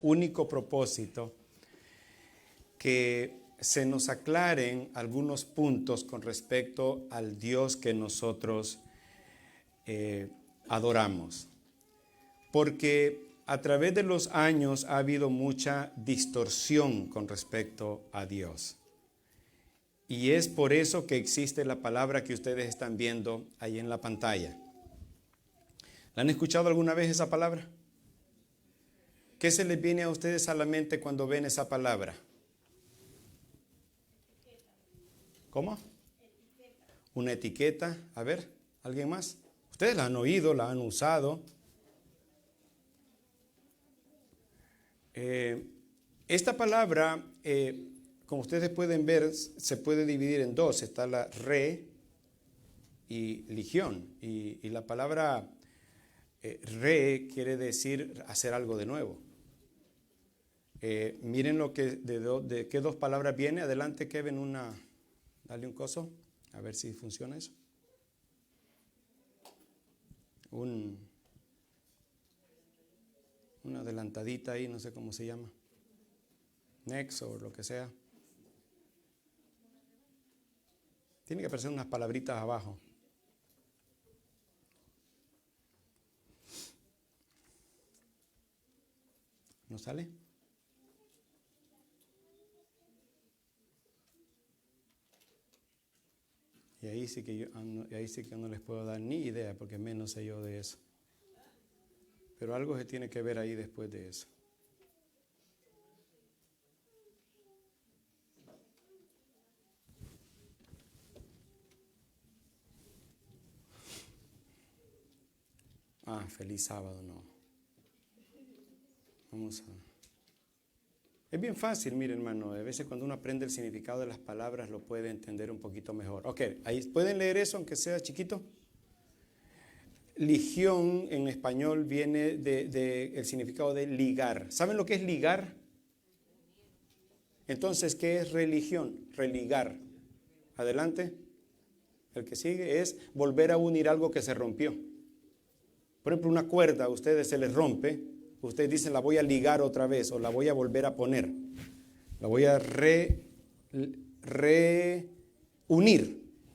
único propósito que se nos aclaren algunos puntos con respecto al Dios que nosotros adoramos. Porque a través de los años ha habido mucha distorsión con respecto a Dios. Y es por eso que existe la palabra que ustedes están viendo ahí en la pantalla. ¿La han escuchado alguna vez esa palabra? ¿Qué se les viene a ustedes a la mente cuando ven esa palabra? ¿Cómo? Una etiqueta. A ver, ¿alguien más? Ustedes la han oído, la han usado. Esta palabra, como ustedes pueden ver, se puede dividir en dos. Está la re y ligión. Y la palabra re quiere decir hacer algo de nuevo. Miren lo que de qué dos palabras viene. Adelante, Kevin, dale un coso, a ver si funciona eso. Una adelantadita ahí, no sé cómo se llama. Next o lo que sea. Tiene que aparecer unas palabritas abajo. ¿No sale? Y ahí sí que yo no les puedo dar ni idea, porque menos sé yo de eso. Pero algo se tiene que ver ahí después de eso. Feliz sábado, no. Vamos a... Es bien fácil, mire hermano, a veces cuando uno aprende el significado de las palabras lo puede entender un poquito mejor. Ok, ahí pueden leer eso aunque sea chiquito. Ligión en español viene el significado de ligar. ¿Saben lo que es ligar? Entonces, ¿qué es religión? Religar. Adelante. El que sigue es volver a unir algo que se rompió. Por ejemplo, una cuerda a ustedes se les rompe. Ustedes dicen, la voy a ligar otra vez o la voy a volver a poner. La voy a reunir.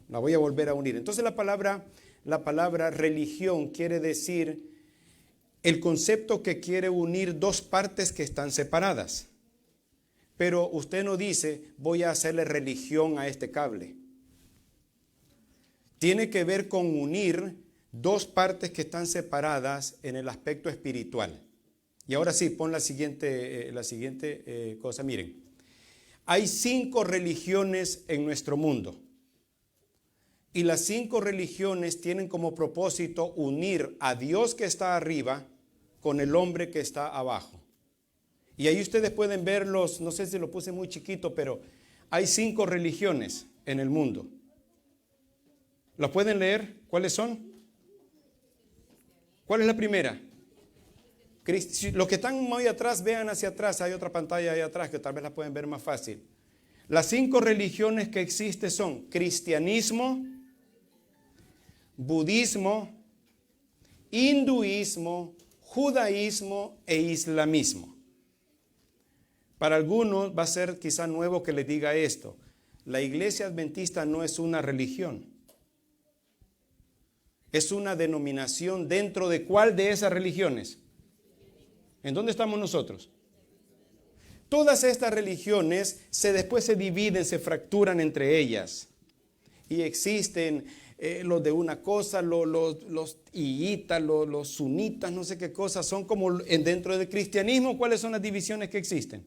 La voy a volver a unir. Entonces la palabra religión quiere decir el concepto que quiere unir dos partes que están separadas. Pero usted no dice, voy a hacerle religión a este cable. Tiene que ver con unir dos partes que están separadas en el aspecto espiritual. Y ahora sí, pon la siguiente cosa. Miren, hay 5 religiones en nuestro mundo. Y las 5 religiones tienen como propósito unir a Dios que está arriba con el hombre que está abajo. Y ahí ustedes pueden verlos, no sé si lo puse muy chiquito, pero hay 5 religiones en el mundo. ¿Las pueden leer? ¿Cuáles son? ¿Cuál es la primera? Los que están muy atrás, vean hacia atrás. Hay otra pantalla ahí atrás que tal vez la pueden ver más fácil. Las 5 religiones que existen son cristianismo, budismo, hinduismo, judaísmo e islamismo. Para algunos va a ser quizá nuevo que les diga esto. La iglesia adventista no es una religión. Es una denominación dentro de ¿cuál de esas religiones? ¿En dónde estamos nosotros? Todas estas religiones después se dividen, se fracturan entre ellas. Y existen los de una cosa, los iitas, los sunitas, no sé qué cosas. Son como dentro del cristianismo, ¿cuáles son las divisiones que existen?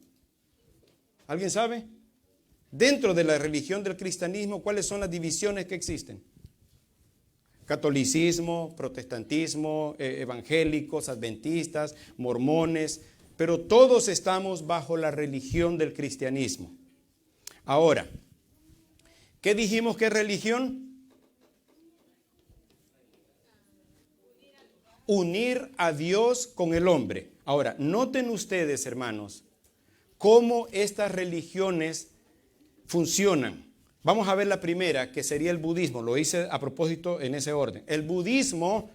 ¿Alguien sabe? Dentro de la religión del cristianismo, ¿cuáles son las divisiones que existen? Catolicismo, protestantismo, evangélicos, adventistas, mormones, pero todos estamos bajo la religión del cristianismo. Ahora, ¿qué dijimos que es religión? Unir a Dios con el hombre. Ahora, noten ustedes, hermanos, cómo estas religiones funcionan. Vamos a ver la primera, que sería el budismo. Lo hice a propósito en ese orden. El budismo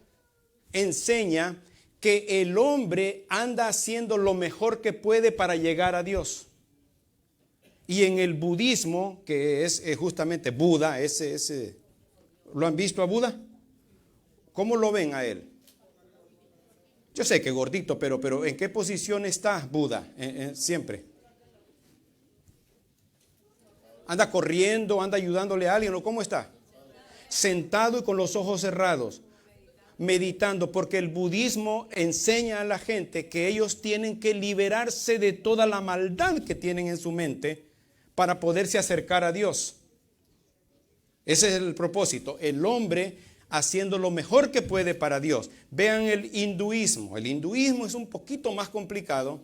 enseña que el hombre anda haciendo lo mejor que puede para llegar a Dios. Y en el budismo, que es justamente Buda, ¿lo han visto a Buda? ¿Cómo lo ven a él? Yo sé que gordito, pero ¿en qué posición está Buda? Siempre. ¿Anda corriendo? ¿Anda ayudándole a alguien? ¿O cómo está? Sentado y con los ojos cerrados, meditando, porque el budismo enseña a la gente que ellos tienen que liberarse de toda la maldad que tienen en su mente para poderse acercar a Dios. Ese es el propósito, el hombre haciendo lo mejor que puede para Dios. Vean el hinduismo. El hinduismo es un poquito más complicado,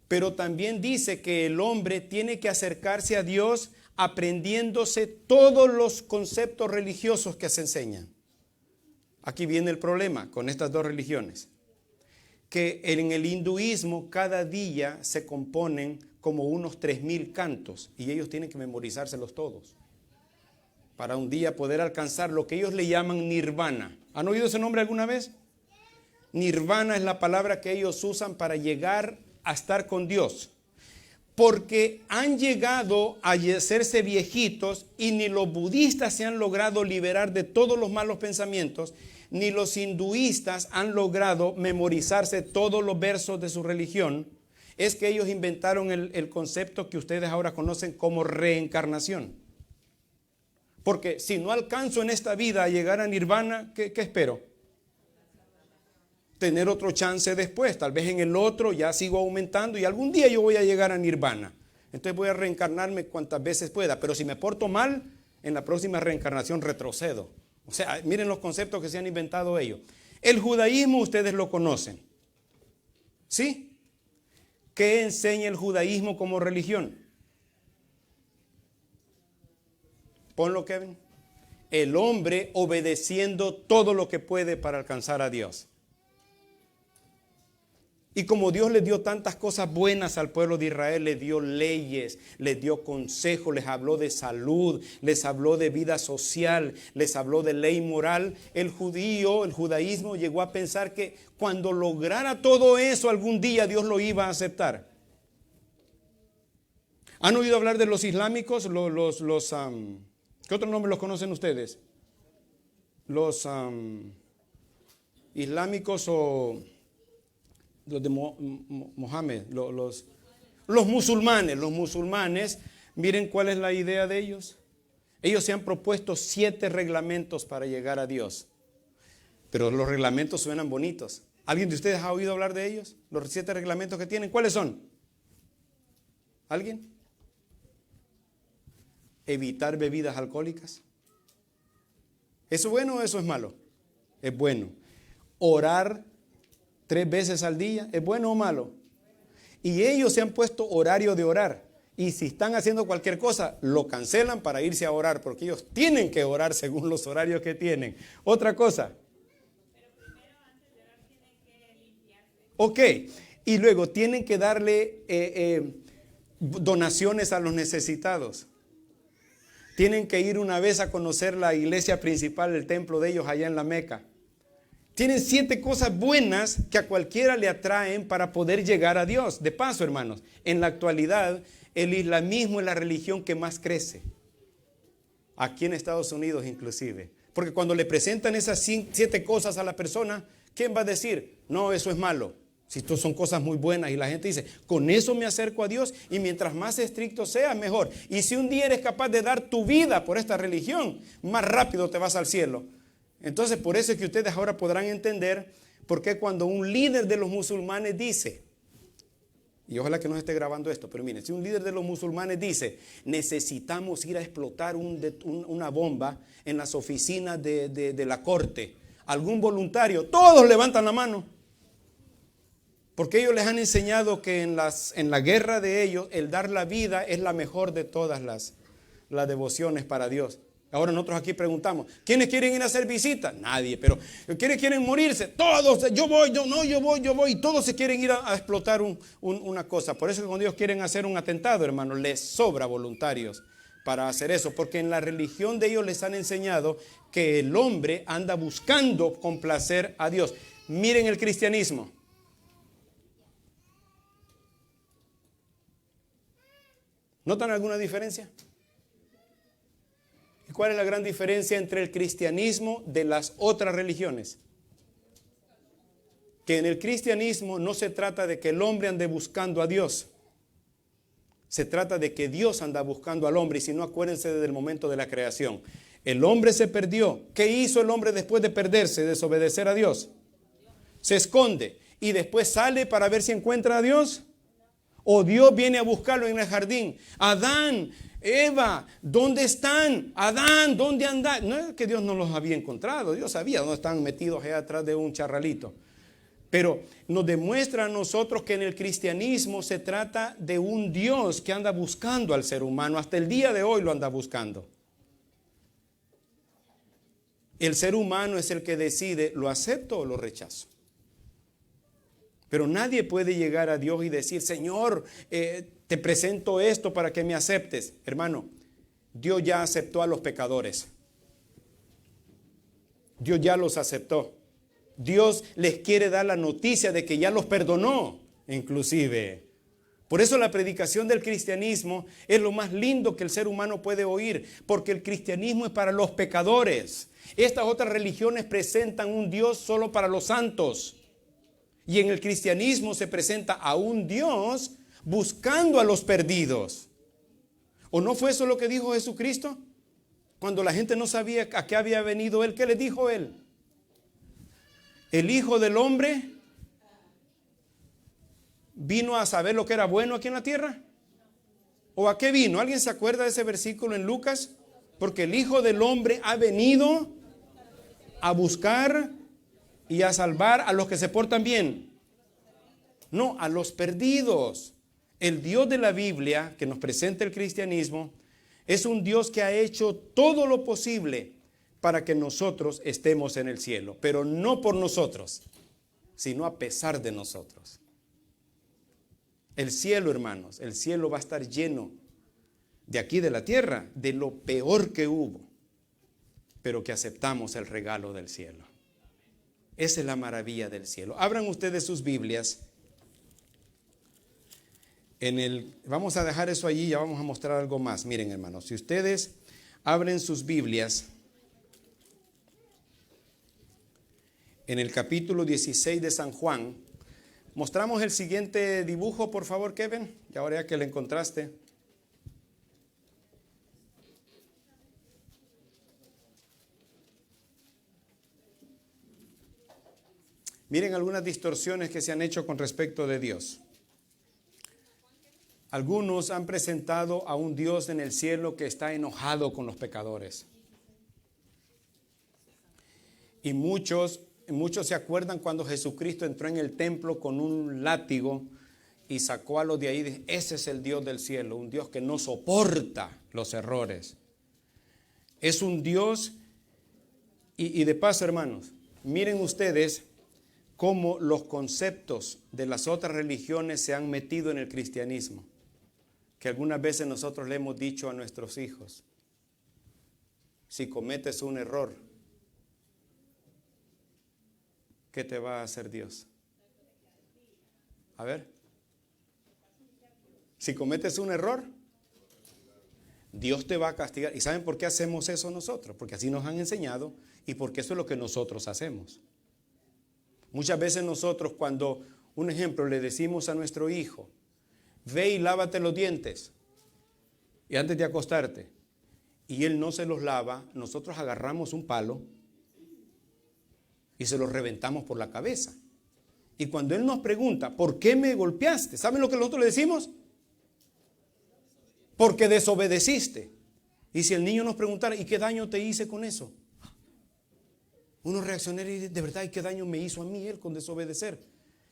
pero también dice que el hombre tiene que acercarse a Dios aprendiéndose todos los conceptos religiosos que se enseñan. Aquí viene el problema con estas dos religiones, que en el hinduismo cada día se componen como unos 3,000 cantos y ellos tienen que memorizárselos todos para un día poder alcanzar lo que ellos le llaman nirvana. ¿Han oído ese nombre alguna vez? Nirvana es la palabra que ellos usan para llegar a estar con Dios, porque han llegado a hacerse viejitos y ni los budistas se han logrado liberar de todos los malos pensamientos, ni los hinduistas han logrado memorizarse todos los versos de su religión. Es que ellos inventaron el concepto que ustedes ahora conocen como reencarnación. Porque si no alcanzo en esta vida a llegar a nirvana, ¿qué espero? Tener otro chance después, tal vez en el otro ya sigo aumentando y algún día yo voy a llegar a nirvana. Entonces voy a reencarnarme cuantas veces pueda, pero si me porto mal, en la próxima reencarnación retrocedo. O sea, miren los conceptos que se han inventado ellos. El judaísmo ustedes lo conocen, ¿sí? ¿Qué enseña el judaísmo como religión? Ponlo, Kevin. El hombre obedeciendo todo lo que puede para alcanzar a Dios. Y como Dios le dio tantas cosas buenas al pueblo de Israel, le dio leyes, les dio consejos, les habló de salud, les habló de vida social, les habló de ley moral. El judaísmo llegó a pensar que cuando lograra todo eso algún día Dios lo iba a aceptar. ¿Han oído hablar de los islámicos? ¿Qué otro nombre los conocen ustedes? Los islámicos o los de Mohammed, los musulmanes. Los musulmanes, miren cuál es la idea de ellos. Ellos se han propuesto 7 reglamentos para llegar a Dios. Pero los reglamentos suenan bonitos. ¿Alguien de ustedes ha oído hablar de ellos? Los 7 reglamentos que tienen, ¿cuáles son? ¿Alguien? Evitar bebidas alcohólicas. ¿Eso es bueno o eso es malo? Es bueno. Orar 3 veces al día, ¿es bueno o malo? Y ellos se han puesto horario de orar. Y si están haciendo cualquier cosa, lo cancelan para irse a orar, porque ellos tienen que orar según los horarios que tienen. Otra cosa. Pero primero, antes de orar, tienen que limpiarse. Ok. Y luego tienen que darle donaciones a los necesitados. Tienen que ir una vez a conocer la iglesia principal, el templo de ellos allá en la Meca. Tienen 7 cosas buenas que a cualquiera le atraen para poder llegar a Dios. De paso, hermanos, en la actualidad el islamismo es la religión que más crece. Aquí en Estados Unidos inclusive. Porque cuando le presentan esas 7 cosas a la persona, ¿quién va a decir? No, eso es malo. Si esto son cosas muy buenas y la gente dice, con eso me acerco a Dios y mientras más estricto seas, mejor. Y si un día eres capaz de dar tu vida por esta religión, más rápido te vas al cielo. Entonces, por eso es que ustedes ahora podrán entender por qué cuando un líder de los musulmanes dice, y ojalá que no esté grabando esto, pero miren, si un líder de los musulmanes dice, necesitamos ir a explotar una bomba en las oficinas de la corte, algún voluntario, todos levantan la mano. Porque ellos les han enseñado que en la guerra de ellos, el dar la vida es la mejor de todas las devociones para Dios. Ahora nosotros aquí preguntamos, ¿quiénes quieren ir a hacer visita? Nadie, pero ¿quiénes quieren morirse? Todos, yo voy, y todos se quieren ir a explotar una cosa. Por eso que cuando ellos quieren hacer un atentado, hermano, les sobra voluntarios para hacer eso, porque en la religión de ellos les han enseñado que el hombre anda buscando complacer a Dios. Miren el cristianismo. ¿Notan alguna diferencia? ¿Y cuál es la gran diferencia entre el cristianismo de las otras religiones? Que en el cristianismo no se trata de que el hombre ande buscando a Dios. Se trata de que Dios anda buscando al hombre. Y si no, acuérdense desde el momento de la creación. El hombre se perdió. ¿Qué hizo el hombre después de perderse, desobedecer a Dios? Se esconde y después sale para ver si encuentra a Dios. O Dios viene a buscarlo en el jardín. Adán, Eva, ¿dónde están? Adán, ¿dónde andan? No es que Dios no los había encontrado. Dios sabía dónde estaban metidos allá atrás de un charralito. Pero nos demuestra a nosotros que en el cristianismo se trata de un Dios que anda buscando al ser humano. Hasta el día de hoy lo anda buscando. El ser humano es el que decide, ¿lo acepto o lo rechazo? Pero nadie puede llegar a Dios y decir, Señor, te presento esto para que me aceptes. Hermano, Dios ya aceptó a los pecadores. Dios ya los aceptó. Dios les quiere dar la noticia de que ya los perdonó, inclusive. Por eso la predicación del cristianismo es lo más lindo que el ser humano puede oír, porque el cristianismo es para los pecadores. Estas otras religiones presentan un Dios solo para los santos. Y en el cristianismo se presenta a un Dios buscando a los perdidos. ¿O no fue eso lo que dijo Jesucristo? Cuando la gente no sabía a qué había venido Él, ¿qué le dijo Él? El Hijo del Hombre vino a saber lo que era bueno aquí en la tierra. ¿O a qué vino? ¿Alguien se acuerda de ese versículo en Lucas? Porque el Hijo del Hombre ha venido a buscar y a salvar a los que se portan bien. No, a los perdidos. El Dios de la Biblia que nos presenta el cristianismo es un Dios que ha hecho todo lo posible para que nosotros estemos en el cielo, pero no por nosotros, sino a pesar de nosotros. El cielo, hermanos, el cielo va a estar lleno de aquí de la tierra, de lo peor que hubo, pero que aceptamos el regalo del cielo. Esa es la maravilla del cielo. Abran ustedes sus Biblias. Vamos a dejar eso allí y ya vamos a mostrar algo más. Miren, hermanos, si ustedes abren sus Biblias en el capítulo 16 de San Juan, mostramos el siguiente dibujo, por favor, Kevin, y ahora ya que lo encontraste. Miren algunas distorsiones que se han hecho con respecto de Dios. Algunos han presentado a un Dios en el cielo que está enojado con los pecadores. Y muchos se acuerdan cuando Jesucristo entró en el templo con un látigo y sacó a los de ahí. Dice, ese es el Dios del cielo, un Dios que no soporta los errores. Es un Dios, y de paso, hermanos, miren ustedes cómo los conceptos de las otras religiones se han metido en el cristianismo, que algunas veces nosotros le hemos dicho a nuestros hijos, si cometes un error, ¿qué te va a hacer Dios? A ver, si cometes un error, Dios te va a castigar. ¿Y saben por qué hacemos eso nosotros? Porque así nos han enseñado y porque eso es lo que nosotros hacemos. Muchas veces nosotros cuando, un ejemplo, le decimos a nuestro hijo, ve y lávate los dientes y antes de acostarte, y él no se los lava, nosotros agarramos un palo y se los reventamos por la cabeza. Y cuando él nos pregunta, ¿por qué me golpeaste? ¿Saben lo que nosotros le decimos? Porque desobedeciste. Y si el niño nos preguntara, ¿y qué daño te hice con eso? Uno reaccionaría y dice, de verdad, ¿y qué daño me hizo a mí él con desobedecer?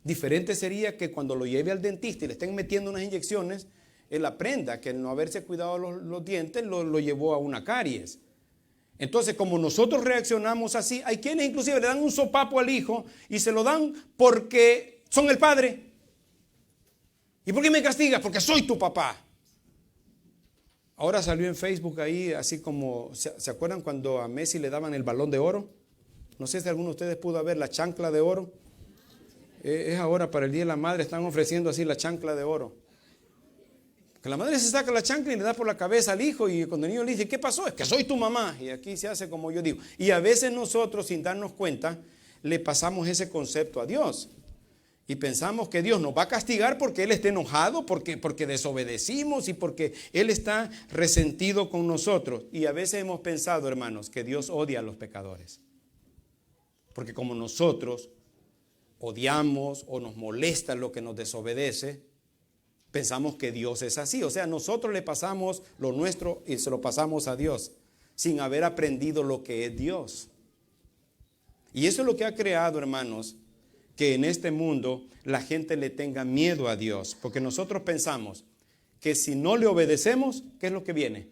Diferente sería que cuando lo lleve al dentista y le estén metiendo unas inyecciones, él aprenda que el no haberse cuidado los dientes lo llevó a una caries. Entonces, como nosotros reaccionamos así, hay quienes inclusive le dan un sopapo al hijo y se lo dan porque son el padre. ¿Y por qué me castigas? Porque soy tu papá. Ahora salió en Facebook ahí, así como, ¿se acuerdan cuando a Messi le daban el balón de oro? No sé si alguno de ustedes pudo ver la chancla de oro. es ahora para el Día de la Madre, están ofreciendo así la chancla de oro. Que la madre se saca la chancla y le da por la cabeza al hijo, y cuando el niño le dice, ¿qué pasó? Es que soy tu mamá. Y aquí se hace como yo digo. Y a veces nosotros, sin darnos cuenta, le pasamos ese concepto a Dios. Y pensamos que Dios nos va a castigar porque Él está enojado, porque desobedecimos y porque Él está resentido con nosotros. Y a veces hemos pensado, hermanos, que Dios odia a los pecadores. Porque como nosotros odiamos o nos molesta lo que nos desobedece, pensamos que Dios es así. O sea, nosotros le pasamos lo nuestro y se lo pasamos a Dios, sin haber aprendido lo que es Dios. Y eso es lo que ha creado, hermanos, que en este mundo la gente le tenga miedo a Dios. Porque nosotros pensamos que si no le obedecemos, ¿qué es lo que viene?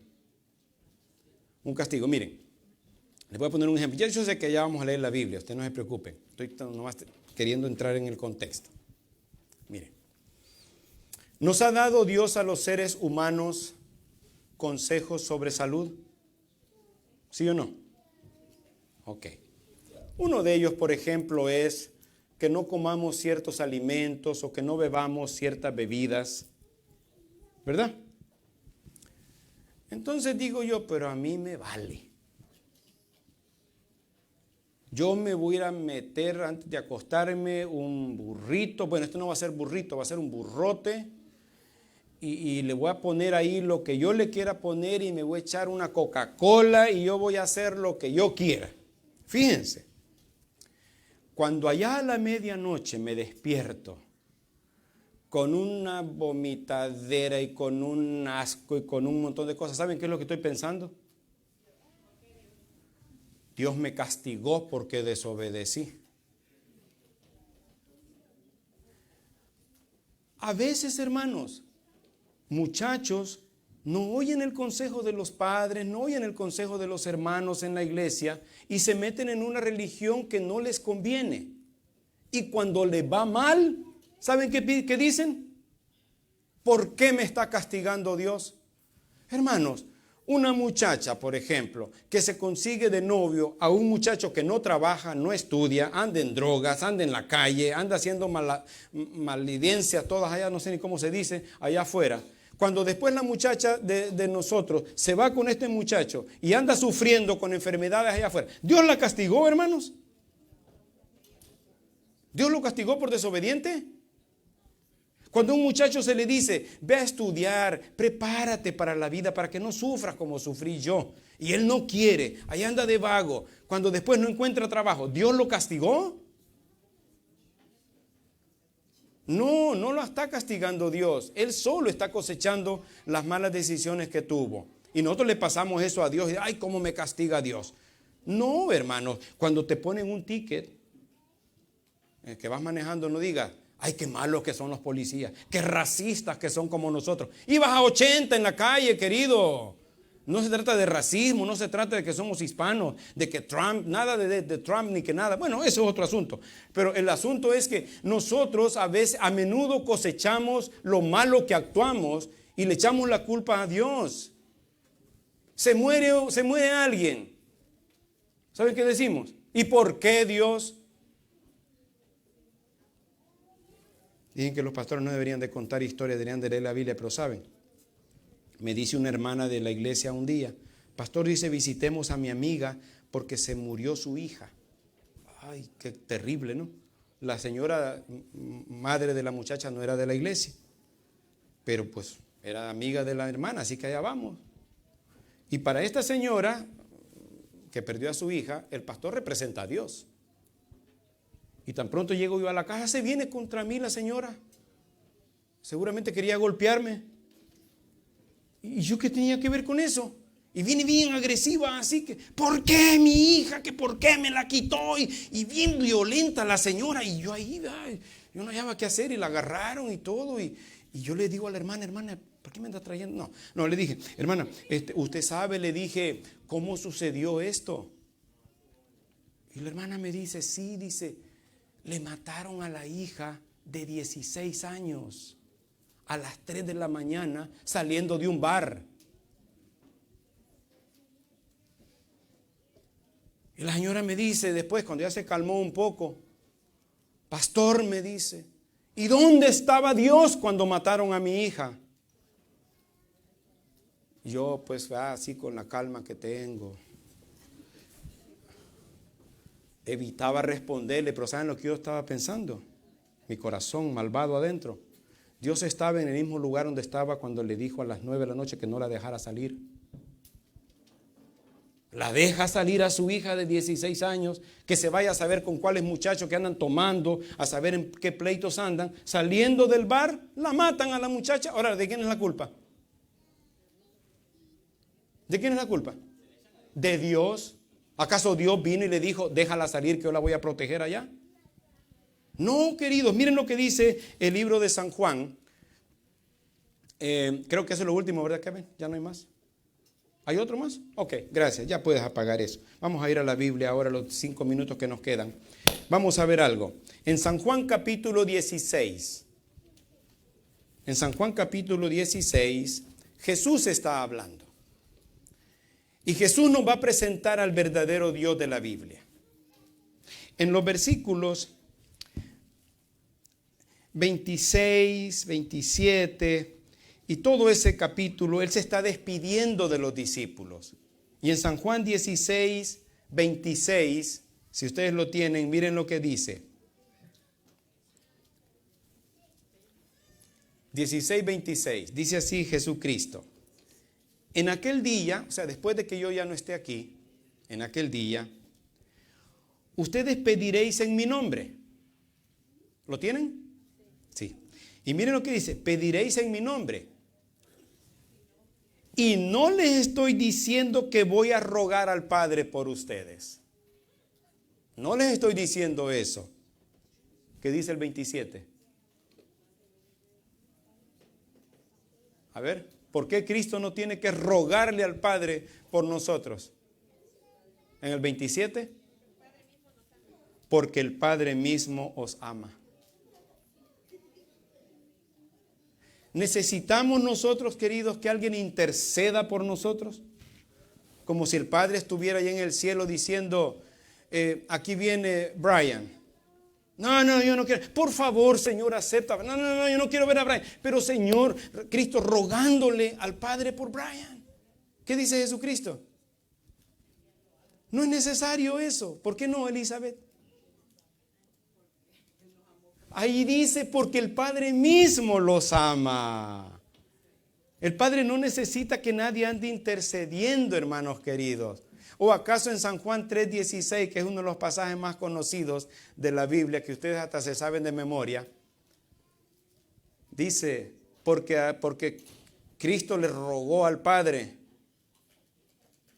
Un castigo. Miren, les voy a poner un ejemplo. Yo sé que ya vamos a leer la Biblia, usted no se preocupe. Estoy nomás queriendo entrar en el contexto. Miren, ¿nos ha dado Dios a los seres humanos consejos sobre salud? ¿Sí o no? Ok. Uno de ellos, por ejemplo, es que no comamos ciertos alimentos o que no bebamos ciertas bebidas, ¿verdad? Entonces digo yo, pero a mí me vale. Yo me voy a ir a meter antes de acostarme un burrito, bueno, esto no va a ser burrito, va a ser un burrote, y le voy a poner ahí lo que yo le quiera poner y me voy a echar una Coca-Cola y yo voy a hacer lo que yo quiera. Fíjense. Cuando allá a la medianoche me despierto con una vomitadera y con un asco y con un montón de cosas, ¿saben qué es lo que estoy pensando? Dios me castigó porque desobedecí. A veces, hermanos, muchachos no oyen el consejo de los padres, no oyen el consejo de los hermanos en la iglesia y se meten en una religión que no les conviene. Y cuando les va mal, ¿saben qué dicen? ¿Por qué me está castigando Dios? Hermanos, una muchacha, por ejemplo, que se consigue de novio a un muchacho que no trabaja, no estudia, anda en drogas, anda en la calle, anda haciendo malvivencias todas allá, no sé ni cómo se dice, allá afuera. Cuando después la muchacha de nosotros se va con este muchacho y anda sufriendo con enfermedades allá afuera, ¿Dios la castigó, hermanos? ¿Dios lo castigó por desobediente? Cuando a un muchacho se le dice, ve a estudiar, prepárate para la vida, para que no sufras como sufrí yo, y él no quiere, ahí anda de vago, cuando después no encuentra trabajo, ¿Dios lo castigó? No, no lo está castigando Dios. Él solo está cosechando las malas decisiones que tuvo. Y nosotros le pasamos eso a Dios y ay, cómo me castiga Dios. No, hermanos, cuando te ponen un ticket que vas manejando, no digas, ay, qué malos que son los policías, qué racistas que son como nosotros. Ibas a 80 en la calle, querido. No se trata de racismo, no se trata de que somos hispanos, de que Trump, nada de Trump ni que nada. Bueno, eso es otro asunto. Pero el asunto es que nosotros a menudo cosechamos lo malo que actuamos y le echamos la culpa a Dios. Se muere alguien. ¿Saben qué decimos? ¿Y por qué Dios? Dicen que los pastores no deberían de contar historias, deberían de leer la Biblia, pero ¿saben? Me dice una hermana de la iglesia un día, pastor, dice, visitemos a mi amiga porque se murió su hija. Ay, qué terrible, ¿no? La señora madre de la muchacha no era de la iglesia, pero pues era amiga de la hermana, así que allá vamos. Y para esta señora que perdió a su hija, el pastor representa a Dios. Y tan pronto llego yo a la casa, se viene contra mí la señora. Seguramente quería golpearme. ¿Y yo qué tenía que ver con eso? Y viene bien agresiva, así que, ¿por qué mi hija? ¿Que por qué me la quitó? Y bien violenta la señora. Y yo ahí, yo no hallaba qué hacer y la agarraron y todo. Y yo le digo a la hermana, ¿por qué me anda trayendo? No, le dije, hermana, usted sabe, le dije, ¿cómo sucedió esto? Y la hermana me dice, sí, dice, le mataron a la hija de 16 años. A las 3 de la mañana saliendo de un bar. Y la señora me dice después, cuando ya se calmó un poco, Pastor, me dice, ¿y dónde estaba Dios cuando mataron a mi hija? Yo pues así con la calma que tengo, evitaba responderle, pero ¿saben lo que yo estaba pensando? Mi corazón malvado adentro. Dios estaba en el mismo lugar donde estaba cuando le dijo a las 9 de la noche que no la dejara salir. La deja salir a su hija de 16 años, que se vaya a saber con cuáles muchachos que andan tomando, a saber en qué pleitos andan. Saliendo del bar, la matan a la muchacha. Ahora, ¿de quién es la culpa? ¿De quién es la culpa? ¿De Dios? ¿Acaso Dios vino y le dijo, déjala salir que yo la voy a proteger allá? No, queridos, miren lo que dice el libro de San Juan. Creo que eso es lo último, ¿verdad, Kevin? ¿Ya no hay más? ¿Hay otro más? Ok, gracias, ya puedes apagar eso. Vamos a ir a la Biblia ahora, los 5 minutos que nos quedan. Vamos a ver algo. En San Juan capítulo 16. En San Juan capítulo 16, Jesús está hablando. Y Jesús nos va a presentar al verdadero Dios de la Biblia. En los versículos 26, 27 y todo ese capítulo, Él se está despidiendo de los discípulos. Y en San Juan 16, 26, si ustedes lo tienen, miren lo que dice. 16, 26, dice así Jesucristo. En aquel día, o sea, después de que yo ya no esté aquí, en aquel día, ustedes pediréis en mi nombre. ¿Lo tienen? Sí. Y miren lo que dice, pediréis en mi nombre. Y no les estoy diciendo que voy a rogar al Padre por ustedes. No les estoy diciendo eso. ¿Qué dice el 27? A ver, ¿por qué Cristo no tiene que rogarle al Padre por nosotros? En el 27, porque el Padre mismo os ama. ¿Necesitamos nosotros, queridos, que alguien interceda por nosotros? Como si el Padre estuviera allá en el cielo diciendo, aquí viene Brian. No, yo no quiero. Por favor, Señor, acepta. No, yo no quiero ver a Brian. Pero, Señor, Cristo rogándole al Padre por Brian. ¿Qué dice Jesucristo? No es necesario eso. ¿Por qué no, Elizabeth? Ahí dice, porque el Padre mismo los ama. El Padre no necesita que nadie ande intercediendo, hermanos queridos. ¿O acaso en San Juan 3:16, que es uno de los pasajes más conocidos de la Biblia, que ustedes hasta se saben de memoria, dice, porque Cristo le rogó al Padre,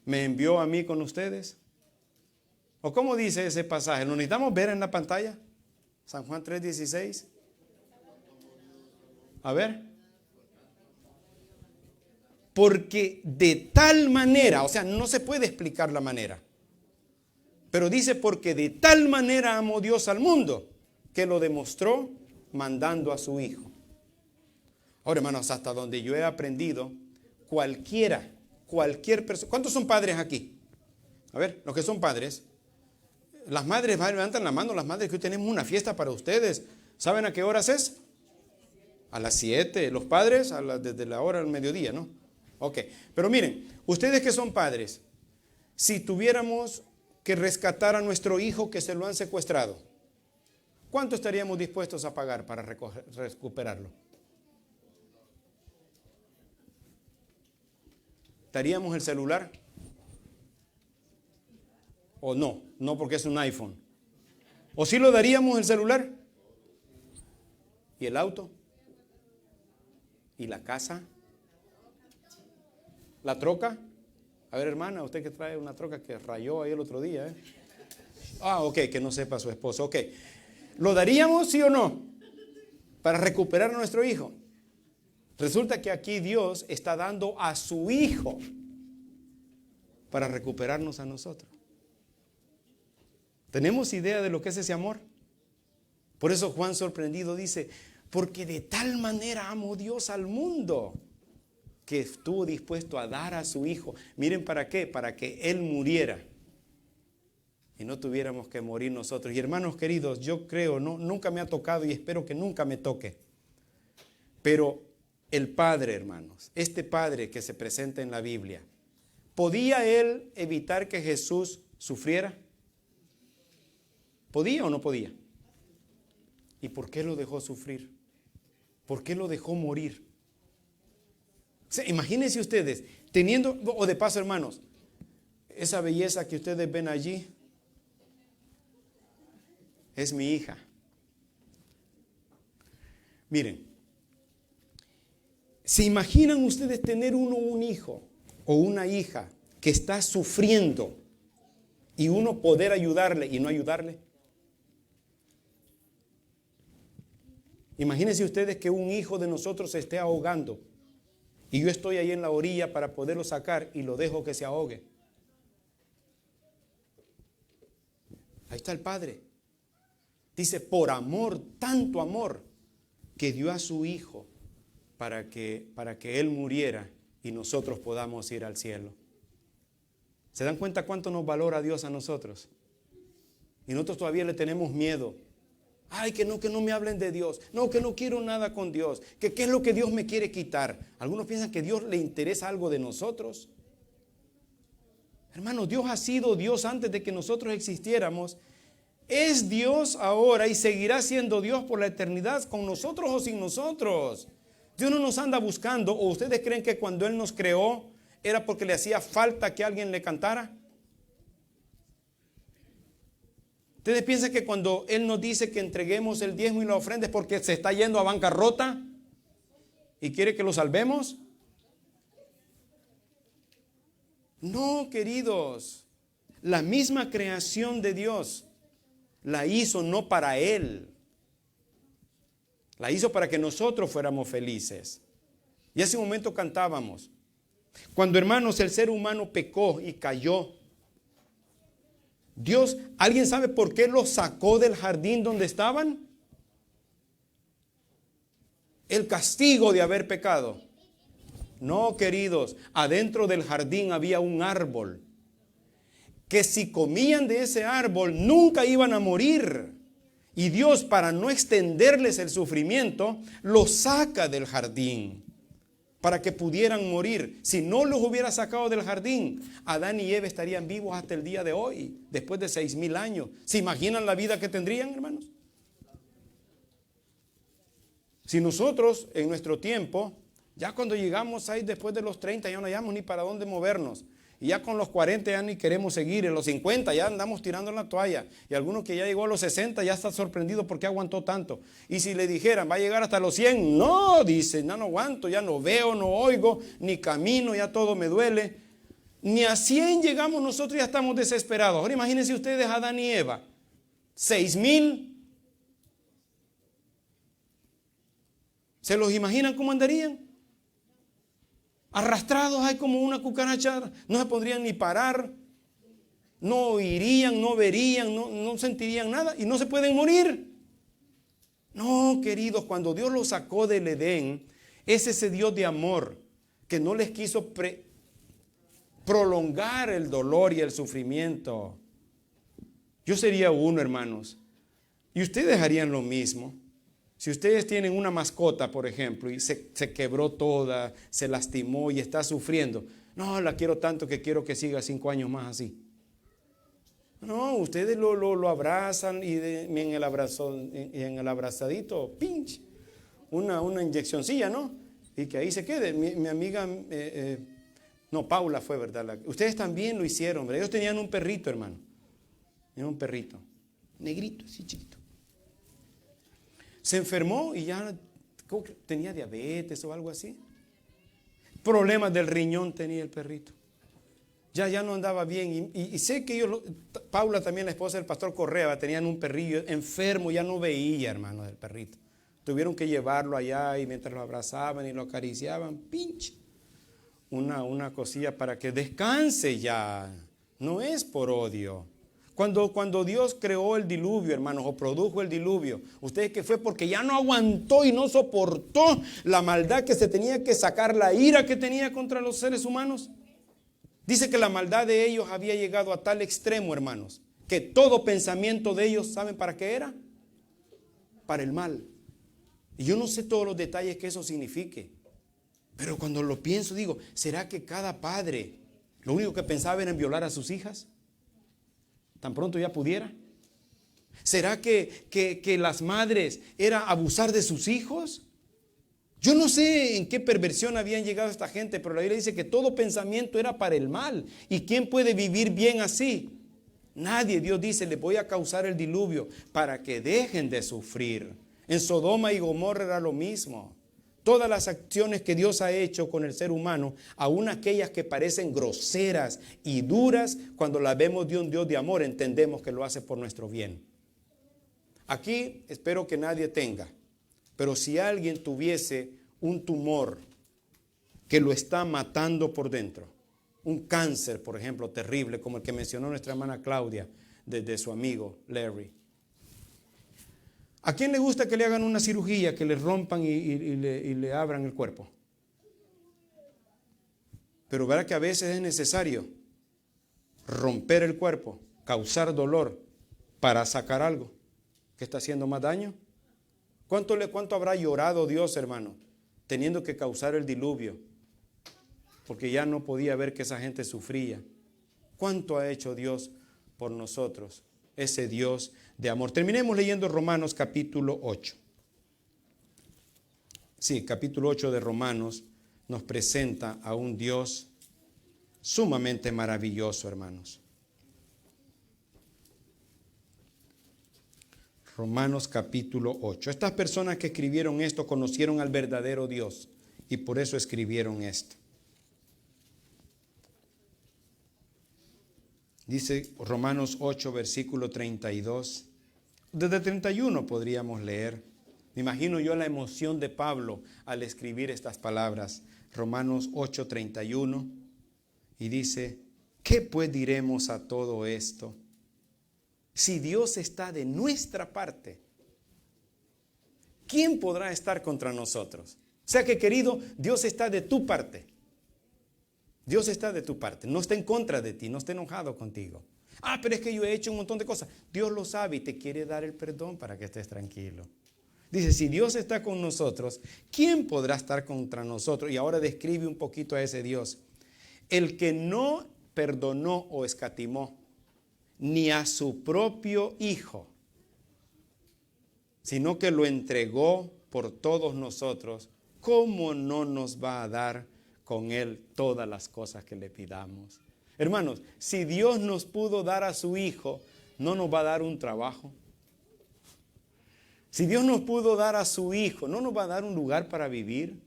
¿me envió a mí con ustedes? ¿O cómo dice ese pasaje? ¿Lo necesitamos ver en la pantalla? San Juan 3:16. A ver. Porque de tal manera, o sea, no se puede explicar la manera. Pero dice, porque de tal manera amó Dios al mundo, que lo demostró mandando a su Hijo. Ahora, hermanos, hasta donde yo he aprendido, cualquier persona. ¿Cuántos son padres aquí? A ver, los que son padres. Las madres, levantan la mano, las madres, que hoy tenemos una fiesta para ustedes. ¿Saben a qué horas es? A las 7. Los padres, desde la hora del mediodía, ¿no? Ok, pero miren, ustedes que son padres, si tuviéramos que rescatar a nuestro hijo que se lo han secuestrado, ¿cuánto estaríamos dispuestos a pagar para recuperarlo? ¿Daríamos el celular? ¿O no? No, porque es un iPhone. ¿O sí lo daríamos el celular? ¿Y el auto? ¿Y la casa? ¿La troca? A ver, hermana, usted que trae una troca que rayó ahí el otro día, ¿eh? Ok, que no sepa su esposo. Ok. ¿Lo daríamos, sí o no? Para recuperar a nuestro hijo. Resulta que aquí Dios está dando a su Hijo para recuperarnos a nosotros. ¿Tenemos idea de lo que es ese amor? Por eso Juan sorprendido dice, porque de tal manera amó Dios al mundo, que estuvo dispuesto a dar a su Hijo. Miren para qué, para que Él muriera y no tuviéramos que morir nosotros. Y hermanos queridos, yo creo, nunca me ha tocado y espero que nunca me toque. Pero el Padre, hermanos, este Padre que se presenta en la Biblia, ¿podía Él evitar que Jesús sufriera? ¿Podía o no podía? ¿Y por qué lo dejó sufrir? ¿Por qué lo dejó morir? O sea, imagínense ustedes, teniendo, o de paso, hermanos, esa belleza que ustedes ven allí, es mi hija. Miren, ¿se imaginan ustedes tener un hijo o una hija que está sufriendo y uno poder ayudarle y no ayudarle? Imagínense ustedes que un hijo de nosotros se esté ahogando y yo estoy ahí en la orilla para poderlo sacar y lo dejo que se ahogue. Ahí está el Padre. Dice, por amor, tanto amor, que dio a su Hijo para que Él muriera y nosotros podamos ir al cielo. ¿Se dan cuenta cuánto nos valora Dios a nosotros? Y nosotros todavía le tenemos miedo. Ay, que no me hablen de Dios. No, que no quiero nada con Dios. Que qué es lo que Dios me quiere quitar. Algunos piensan que a Dios le interesa algo de nosotros. Hermanos, Dios ha sido Dios antes de que nosotros existiéramos. Es Dios ahora y seguirá siendo Dios por la eternidad, con nosotros o sin nosotros. Dios no nos anda buscando. ¿O ustedes creen que cuando Él nos creó era porque le hacía falta que alguien le cantara? ¿Ustedes piensan que cuando Él nos dice que entreguemos el diezmo y la ofrenda es porque se está yendo a bancarrota y quiere que lo salvemos? No, queridos. La misma creación de Dios la hizo no para Él. La hizo para que nosotros fuéramos felices. Y hace un momento cantábamos. Cuando, hermanos, el ser humano pecó y cayó, Dios, ¿alguien sabe por qué los sacó del jardín donde estaban? El castigo de haber pecado. No, queridos, adentro del jardín había un árbol que si comían de ese árbol nunca iban a morir. Y Dios, para no extenderles el sufrimiento, los saca del jardín para que pudieran morir. Si no los hubiera sacado del jardín, Adán y Eva estarían vivos hasta el día de hoy, después de 6,000 años. ¿Se imaginan la vida que tendrían, hermanos? Si nosotros en nuestro tiempo, ya cuando llegamos ahí después de los 30, ya no hayamos ni para dónde movernos. Y ya con los 40 ya ni queremos seguir. En los 50 ya andamos tirando la toalla. Y algunos que ya llegó a los 60 ya está sorprendido porque aguantó tanto. Y si le dijeran, va a llegar hasta los 100, no, dice, no aguanto, ya no veo, no oigo, ni camino, ya todo me duele. Ni a 100 llegamos nosotros, ya estamos desesperados. Ahora imagínense ustedes a Adán y Eva, 6,000. ¿Se los imaginan cómo andarían? Arrastrados ahí como una cucaracha, no se podrían ni parar, no oirían, no verían, no sentirían nada y no se pueden morir. No, queridos, cuando Dios los sacó del Edén, es ese Dios de amor que no les quiso prolongar el dolor y el sufrimiento. Yo sería uno, hermanos, y ustedes harían lo mismo. Si ustedes tienen una mascota, por ejemplo, y se quebró toda, se lastimó y está sufriendo, no, la quiero tanto que quiero que siga 5 años más así. No, ustedes lo abrazan y en el abrazadito, pinch, una inyeccioncilla, ¿no? Y que ahí se quede. Mi amiga, no, Paula fue, ¿verdad? Ustedes también lo hicieron, ¿verdad? Ellos tenían un perrito, hermano. Tenían un perrito, negrito, así chiquito. Se enfermó y ya tenía diabetes o algo así. Problemas del riñón tenía el perrito. Ya no andaba bien. Y sé que ellos, Paula también, la esposa del pastor Correa, tenían un perrillo enfermo, ya no veía, hermano, del perrito. Tuvieron que llevarlo allá y mientras lo abrazaban y lo acariciaban, pinche, una cosilla para que descanse ya. No es por odio. Cuando Dios creó el diluvio, hermanos, o produjo el diluvio, ¿ustedes qué fue? Porque ya no aguantó y no soportó la maldad que se tenía que sacar, la ira que tenía contra los seres humanos. Dice que la maldad de ellos había llegado a tal extremo, hermanos, que todo pensamiento de ellos, ¿saben para qué era? Para el mal. Y yo no sé todos los detalles que eso signifique, pero cuando lo pienso digo, ¿será que cada padre lo único que pensaba era en violar a sus hijas? ¿Tan pronto ya pudiera? ¿Será que las madres era abusar de sus hijos? Yo no sé en qué perversión habían llegado esta gente, pero la Biblia dice que todo pensamiento era para el mal. ¿Y quién puede vivir bien así? Nadie. Dios dice, les voy a causar el diluvio para que dejen de sufrir. En Sodoma y Gomorra era lo mismo. Todas las acciones que Dios ha hecho con el ser humano, aun aquellas que parecen groseras y duras, cuando las vemos de un Dios de amor, entendemos que lo hace por nuestro bien. Aquí espero que nadie tenga, pero si alguien tuviese un tumor que lo está matando por dentro, un cáncer, por ejemplo, terrible, como el que mencionó nuestra hermana Claudia, de su amigo Larry. ¿A quién le gusta que le hagan una cirugía, que le rompan y le abran el cuerpo? Pero verá que a veces es necesario romper el cuerpo, causar dolor para sacar algo que está haciendo más daño. ¿Cuánto habrá llorado Dios, hermano, teniendo que causar el diluvio? Porque ya no podía ver que esa gente sufría. ¿Cuánto ha hecho Dios por nosotros? Ese Dios de amor. Terminemos leyendo Romanos capítulo 8. Sí, capítulo 8 de Romanos nos presenta a un Dios sumamente maravilloso, hermanos. Romanos capítulo 8. Estas personas que escribieron esto conocieron al verdadero Dios y por eso escribieron esto. Dice Romanos 8, versículo 32. Desde 31 podríamos leer. Me imagino yo la emoción de Pablo al escribir estas palabras. Romanos 8, 31. Y dice, ¿qué pues diremos a todo esto? Si Dios está de nuestra parte, ¿quién podrá estar contra nosotros? O sea que, querido, Dios está de tu parte. Dios está de tu parte, no está en contra de ti, no está enojado contigo. Ah, pero es que yo he hecho un montón de cosas. Dios lo sabe y te quiere dar el perdón para que estés tranquilo. Dice, si Dios está con nosotros, ¿quién podrá estar contra nosotros? Y ahora describe un poquito a ese Dios. El que no perdonó o escatimó ni a su propio Hijo, sino que lo entregó por todos nosotros, ¿cómo no nos va a dar con Él todas las cosas que le pidamos? Hermanos, si Dios nos pudo dar a su Hijo, ¿no nos va a dar un trabajo? Si Dios nos pudo dar a su Hijo, ¿no nos va a dar un lugar para vivir?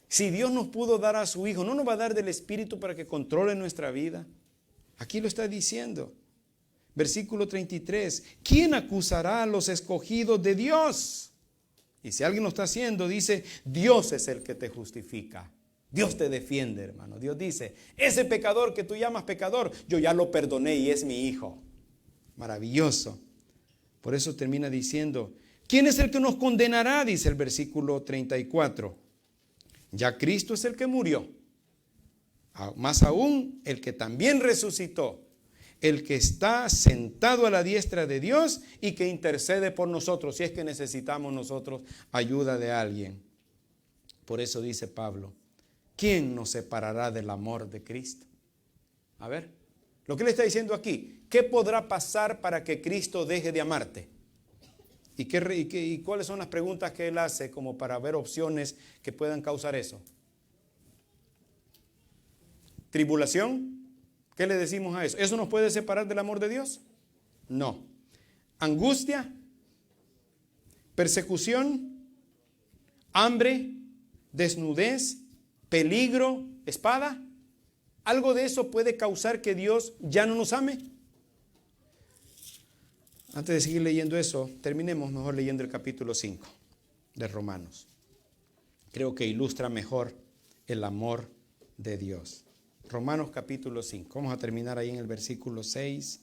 Si Dios nos pudo dar a su Hijo, ¿no nos va a dar del Espíritu para que controle nuestra vida? Aquí lo está diciendo. Versículo 33. ¿Quién acusará a los escogidos de Dios? Y si alguien lo está haciendo, dice, Dios es el que te justifica. Dios te defiende, hermano. Dios dice, ese pecador que tú llamas pecador, yo ya lo perdoné y es mi hijo. Maravilloso. Por eso termina diciendo, ¿quién es el que nos condenará? Dice el versículo 34. Ya Cristo es el que murió. Más aún, el que también resucitó. El que está sentado a la diestra de Dios y que intercede por nosotros si es que necesitamos nosotros ayuda de alguien. Por eso dice Pablo, ¿quién nos separará del amor de Cristo? A ver, lo que le está diciendo aquí, ¿qué podrá pasar para que Cristo deje de amarte? ¿Y cuáles son las preguntas que él hace como para ver opciones que puedan causar eso? ¿Tribulación? ¿Qué le decimos a eso? ¿Eso nos puede separar del amor de Dios? No. ¿Angustia? ¿Persecución? ¿Hambre? ¿Desnudez? ¿Peligro? ¿Espada? ¿Algo de eso puede causar que Dios ya no nos ame? Antes de seguir leyendo eso, terminemos mejor leyendo el capítulo 5 de Romanos. Creo que ilustra mejor el amor de Dios. Romanos capítulo 5. Vamos a terminar ahí en el versículo 6.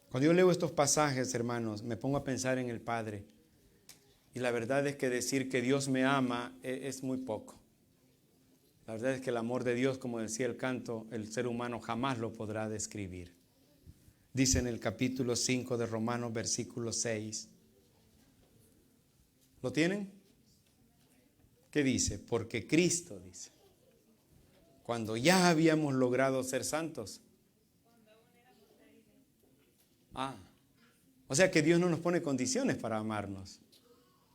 Cuando yo leo estos pasajes, hermanos, me pongo a pensar en el Padre. Y la verdad es que decir que Dios me ama es muy poco. La verdad es que el amor de Dios, como decía el canto, el ser humano jamás lo podrá describir. Dice en el capítulo 5 de Romanos, versículo 6. ¿Lo tienen? ¿Qué dice? Porque Cristo, dice, cuando ya habíamos logrado ser santos. O sea que Dios no nos pone condiciones para amarnos.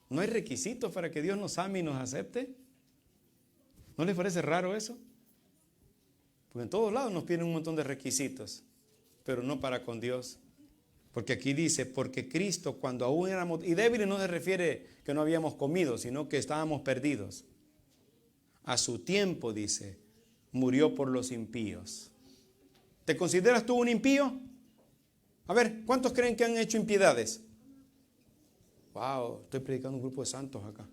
No hay requisitos para que Dios nos ame y nos acepte. ¿No les parece raro eso? Porque en todos lados nos piden un montón de requisitos, pero no para con Dios. Porque aquí dice, porque Cristo cuando aún éramos, y débiles no se refiere que no habíamos comido, sino que estábamos perdidos. A su tiempo, dice, murió por los impíos. ¿Te consideras tú un impío? A ver, ¿cuántos creen que han hecho impiedades? Wow, estoy predicando un grupo de santos acá.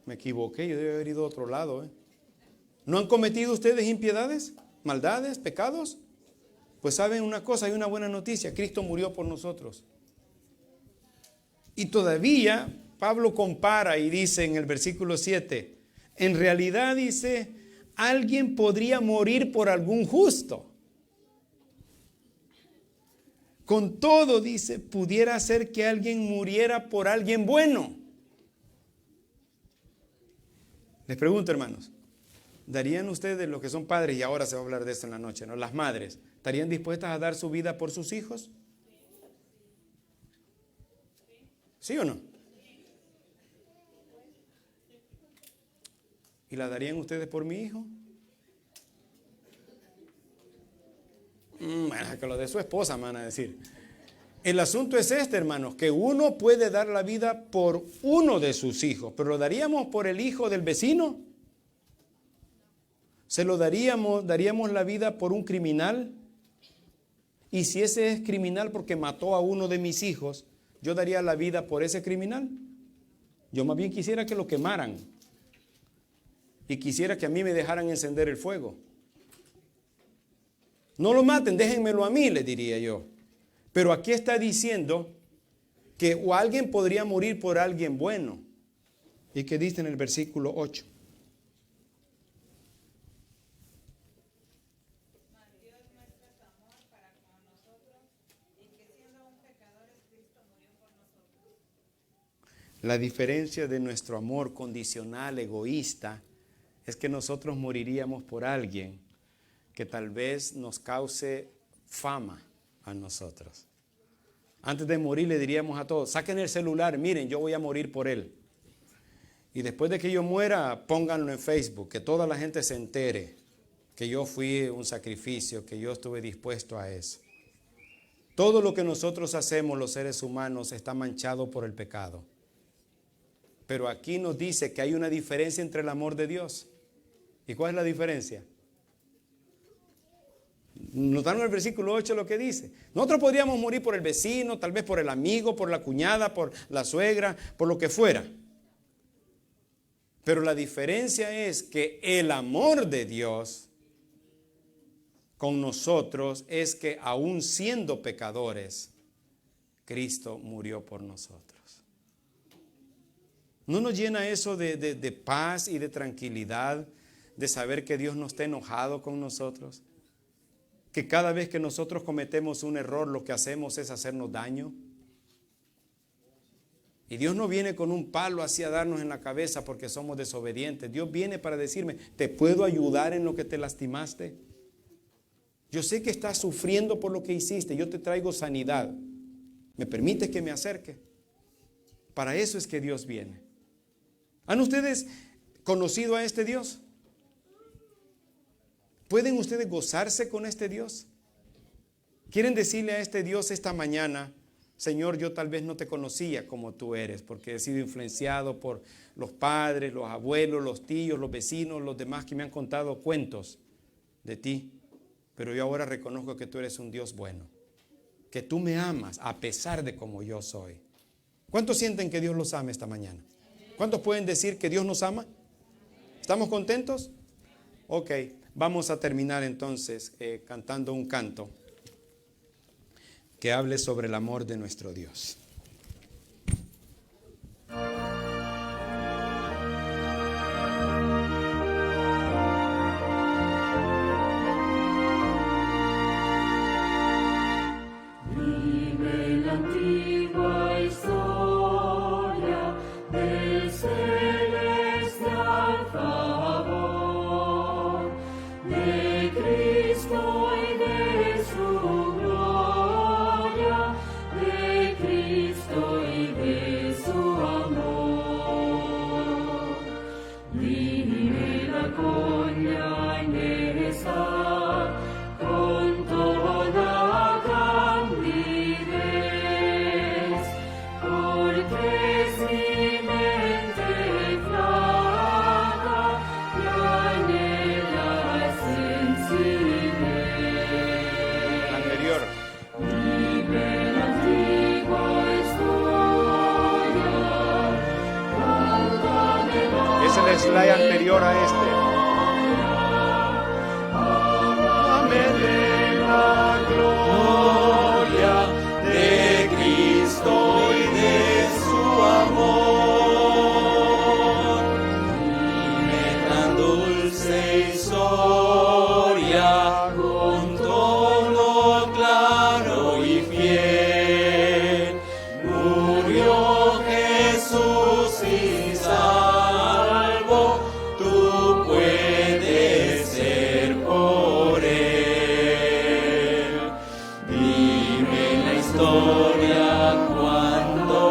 Me equivoqué, yo debo haber ido a otro lado. ¿No han cometido ustedes impiedades, maldades, pecados? Pues saben una cosa, hay una buena noticia, Cristo murió por nosotros. Y todavía Pablo compara y dice en el versículo 7, en realidad dice, alguien podría morir por algún justo. Con todo, dice, pudiera ser que alguien muriera por alguien bueno. Les pregunto, hermanos, ¿darían ustedes, los que son padres, y ahora se va a hablar de esto en la noche, ¿no? Las madres, ¿estarían dispuestas a dar su vida por sus hijos? ¿Sí o no? ¿Y la darían ustedes por mi hijo? Bueno, que lo de su esposa me van a decir. El asunto es este, hermanos, que uno puede dar la vida por uno de sus hijos, pero ¿lo daríamos por el hijo del vecino? ¿Se lo daríamos la vida por un criminal? Y si ese es criminal porque mató a uno de mis hijos, ¿yo daría la vida por ese criminal? Yo más bien quisiera que lo quemaran y quisiera que a mí me dejaran encender el fuego. No lo maten, déjenmelo a mí, le diría yo. Pero aquí está diciendo que o alguien podría morir por alguien bueno. ¿Y qué dice en el versículo 8? La diferencia de nuestro amor condicional, egoísta, es que nosotros moriríamos por alguien que tal vez nos cause fama a nosotros. Antes de morir le diríamos a todos, saquen el celular, miren, yo voy a morir por él. Y después de que yo muera, pónganlo en Facebook, que toda la gente se entere que yo fui un sacrificio, que yo estuve dispuesto a eso. Todo lo que nosotros hacemos los seres humanos está manchado por el pecado. Pero aquí nos dice que hay una diferencia entre el amor de Dios. ¿Y cuál es la diferencia? Notaron el versículo 8 lo que dice. Nosotros podríamos morir por el vecino, tal vez por el amigo, por la cuñada, por la suegra, por lo que fuera. Pero la diferencia es que el amor de Dios con nosotros es que aún siendo pecadores, Cristo murió por nosotros. ¿No nos llena eso de paz y de tranquilidad, de saber que Dios no está enojado con nosotros? Que cada vez que nosotros cometemos un error, lo que hacemos es hacernos daño. Y Dios no viene con un palo así a darnos en la cabeza porque somos desobedientes. Dios viene para decirme, ¿te puedo ayudar en lo que te lastimaste? Yo sé que estás sufriendo por lo que hiciste. Yo te traigo sanidad. ¿Me permites que me acerque? Para eso es que Dios viene. ¿Han ustedes conocido a este Dios? ¿Pueden ustedes gozarse con este Dios? ¿Quieren decirle a este Dios esta mañana, Señor, yo tal vez no te conocía como tú eres, porque he sido influenciado por los padres, los abuelos, los tíos, los vecinos, los demás que me han contado cuentos de ti, pero yo ahora reconozco que tú eres un Dios bueno, que tú me amas a pesar de como yo soy? ¿Cuántos sienten que Dios los ama esta mañana? ¿Cuántos pueden decir que Dios nos ama? ¿Estamos contentos? Ok, vamos a terminar entonces cantando un canto que hable sobre el amor de nuestro Dios. el slide anterior a este. Dame de la gloria de Cristo y de su amor. Dime tan dulce historia, con tono claro y fiel. Murió Jesús y salvo, tú puedes ser por él. Dime la historia cuando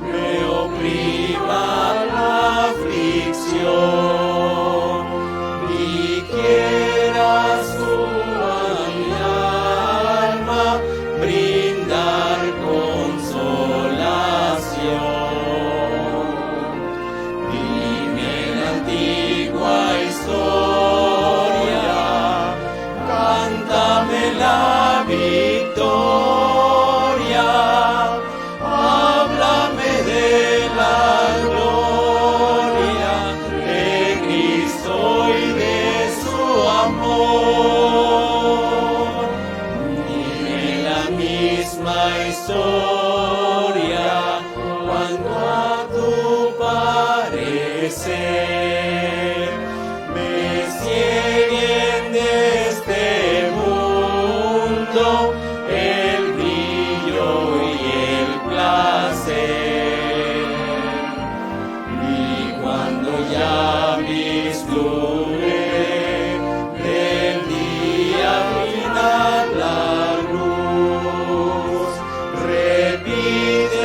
me oprima la aflicción y quieras tú a mi alma brindar consolación. Dime la antigua historia, cántame la victoria, háblame de la gloria de Cristo y de su amor. Dime la misma historia cuando a tu parecer me cieguen de este mundo el brillo y el placer. Y cuando ya vislumbre del día final la luz, repíteme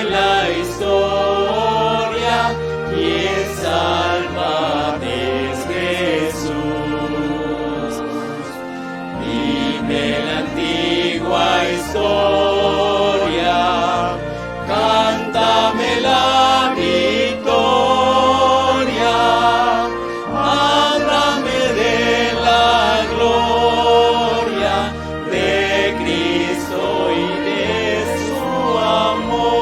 la historia, quien salva es Jesús. Dime la antigua historia, cántame la victoria, háblame de la gloria de Cristo y de su amor.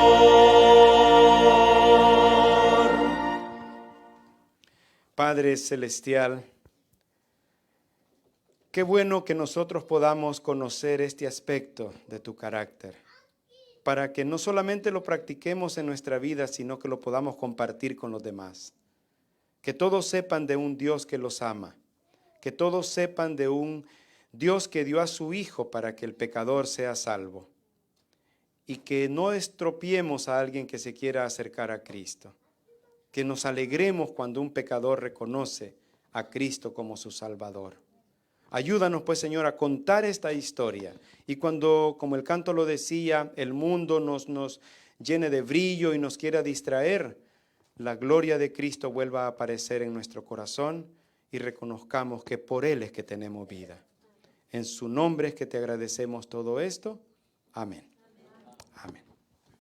Padre Celestial, qué bueno que nosotros podamos conocer este aspecto de tu carácter, para que no solamente lo practiquemos en nuestra vida, sino que lo podamos compartir con los demás. Que todos sepan de un Dios que los ama, que todos sepan de un Dios que dio a su Hijo para que el pecador sea salvo, y que no estropiemos a alguien que se quiera acercar a Cristo. Que nos alegremos cuando un pecador reconoce a Cristo como su Salvador. Ayúdanos pues, Señor, a contar esta historia, y cuando, como el canto lo decía, el mundo nos llene de brillo y nos quiera distraer, la gloria de Cristo vuelva a aparecer en nuestro corazón y reconozcamos que por Él es que tenemos vida. En su nombre es que te agradecemos todo esto. Amén.